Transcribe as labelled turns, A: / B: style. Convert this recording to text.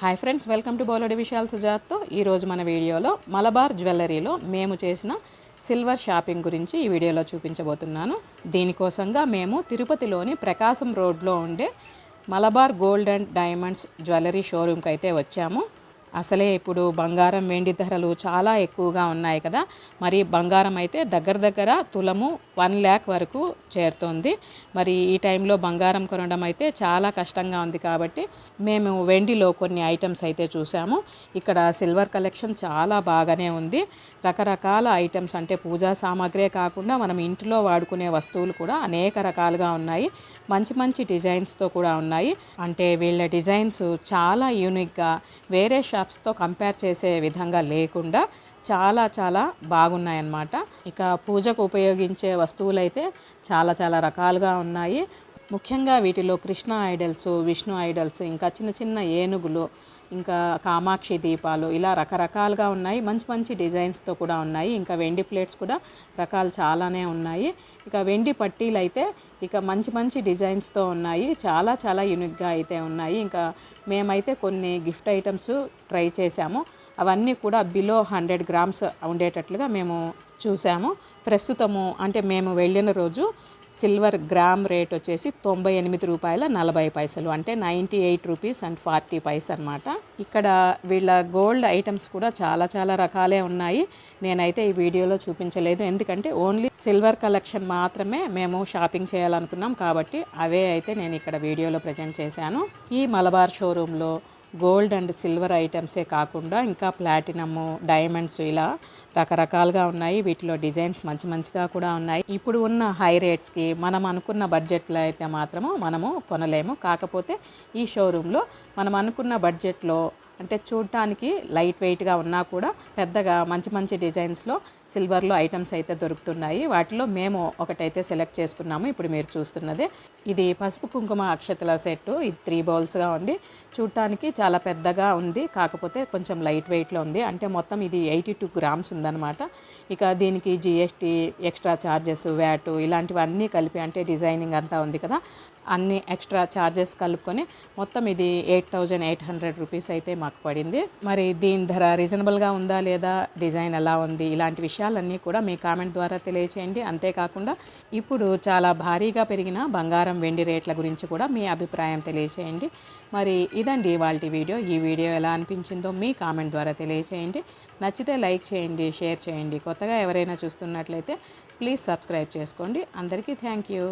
A: Hi friends, welcome to బోలెడు విషయాలు సుజాత్తో. ఈరోజు మన వీడియోలో మలబార్ జ్యువెలరీలో మేము చేసిన సిల్వర్ షాపింగ్ గురించి ఈ వీడియోలో చూపించబోతున్నాను. దీనికోసంగా మేము తిరుపతిలోని ప్రకాశం రోడ్లో ఉండే Malabar gold and diamonds jewellery షోరూమ్కి అయితే వచ్చాము. అసలే ఇప్పుడు బంగారం వెండి ధరలు చాలా ఎక్కువగా ఉన్నాయి కదా. మరి బంగారం అయితే దగ్గర తులము 1 lakh వరకు చేరుతోంది. మరి ఈ టైంలో బంగారం కొనడం అయితే చాలా కష్టంగా ఉంది కాబట్టి మేము వెండిలో కొన్ని ఐటమ్స్ అయితే చూసాము. ఇక్కడ సిల్వర్ కలెక్షన్ చాలా బాగానే ఉంది. రకరకాల ఐటమ్స్ అంటే పూజా సామాగ్రే కాకుండా మనం ఇంట్లో వాడుకునే వస్తువులు కూడా అనేక రకాలుగా ఉన్నాయి. మంచి మంచి డిజైన్స్తో కూడా ఉన్నాయి. అంటే వీళ్ళ డిజైన్స్ చాలా యూనిక్గా వేరే షాప్స్తో కంపేర్ చేసే విధంగా లేకుండా చాలా బాగున్నాయన్నమాట. ఇక పూజకు ఉపయోగించే వస్తువులు అయితే చాలా రకాలుగా ఉన్నాయి. ముఖ్యంగా వీటిలో కృష్ణ ఐడల్స్, విష్ణు ఐడల్స్, ఇంకా చిన్న ఏనుగులు, ఇంకా కామాక్షి దీపాలు, ఇలా రకరకాలుగా ఉన్నాయి. మంచి డిజైన్స్తో కూడా ఉన్నాయి. ఇంకా వెండి ప్లేట్స్ కూడా రకాలు చాలానే ఉన్నాయి. ఇక వెండి పట్టీలు అయితే ఇక మంచి డిజైన్స్తో ఉన్నాయి. చాలా యూనిక్గా అయితే ఉన్నాయి. ఇంకా మేమైతే కొన్ని గిఫ్ట్ ఐటమ్స్ ట్రై చేసాము. అవన్నీ కూడా బిలో 100 grams ఉండేటట్లుగా మేము చూసాము. ప్రస్తుతము అంటే మేము వెళ్ళిన రోజు సిల్వర్ గ్రామ్ రేట్ వచ్చేసి 98 రూపాయల 40 పైసలు, అంటే 98 రూపీస్ అండ్ 40 పైస్ అనమాట. ఇక్కడ వీళ్ళ గోల్డ్ ఐటమ్స్ కూడా చాలా రకాలే ఉన్నాయి. నేనైతే ఈ వీడియోలో చూపించలేదు, ఎందుకంటే ఓన్లీ సిల్వర్ కలెక్షన్ మాత్రమే మేము షాపింగ్ చేయాలనుకున్నాం కాబట్టి అవే అయితే నేను ఇక్కడ వీడియోలో ప్రజెంట్ చేశాను. ఈ మలబార్ షోరూంలో గోల్డ్ అండ్ సిల్వర్ ఐటమ్సే కాకుండా ఇంకా ప్లాటినము, డైమండ్స్ ఇలా రకరకాలుగా ఉన్నాయి. వీటిలో డిజైన్స్ మంచిగా కూడా ఉన్నాయి. ఇప్పుడు ఉన్న హై రేట్స్కి మనం అనుకున్న బడ్జెట్లో అయితే మాత్రము మనము కొనలేము. కాకపోతే ఈ షోరూంలో మనం అనుకున్న బడ్జెట్లో అంటే చూడటానికి లైట్ వెయిట్గా ఉన్నా కూడా పెద్దగా మంచి డిజైన్స్లో సిల్వర్లో ఐటమ్స్ అయితే దొరుకుతున్నాయి. వాటిలో మేము ఒకటైతే సెలెక్ట్ చేసుకున్నాము. ఇప్పుడు మీరు చూస్తున్నదే ఇది పసుపు కుంకుమ అక్షతల సెట్. ఇది 3 బౌల్స్గా ఉంది. చూడటానికి చాలా పెద్దగా ఉంది, కాకపోతే కొంచెం లైట్ వెయిట్లో ఉంది. అంటే మొత్తం ఇది 82 grams ఉందన్నమాట. ఇక దీనికి GST, ఎక్స్ట్రా ఛార్జెస్, వ్యాట్ ఇలాంటివన్నీ కలిపి, అంటే డిజైనింగ్ అంతా ఉంది కదా, అన్ని ఎక్స్ట్రా ఛార్జెస్ కలుపుకొని మొత్తం ఇది 8800 రూపీస్ అయితే మాకు పడింది. మరి దీని ధర రీజనబుల్గా ఉందా లేదా, డిజైన్ ఎలా ఉంది, ఇలాంటి విషయాలన్నీ కూడా మీ కామెంట్ ద్వారా తెలియచేయండి. అంతేకాకుండా ఇప్పుడు చాలా భారీగా పెరిగిన బంగారం వెండి రేట్ల గురించి కూడా మీ అభిప్రాయం తెలియచేయండి. మరి ఇదండి ఇవాల్టి వీడియో. ఈ వీడియో ఎలా అనిపించిందో మీ కామెంట్ ద్వారా తెలియచేయండి. నచ్చితే లైక్ చేయండి, షేర్ చేయండి. కొత్తగా ఎవరైనా చూస్తున్నట్లయితే ప్లీజ్ సబ్స్క్రైబ్ చేసుకోండి. అందరికీ థ్యాంక్ యూ.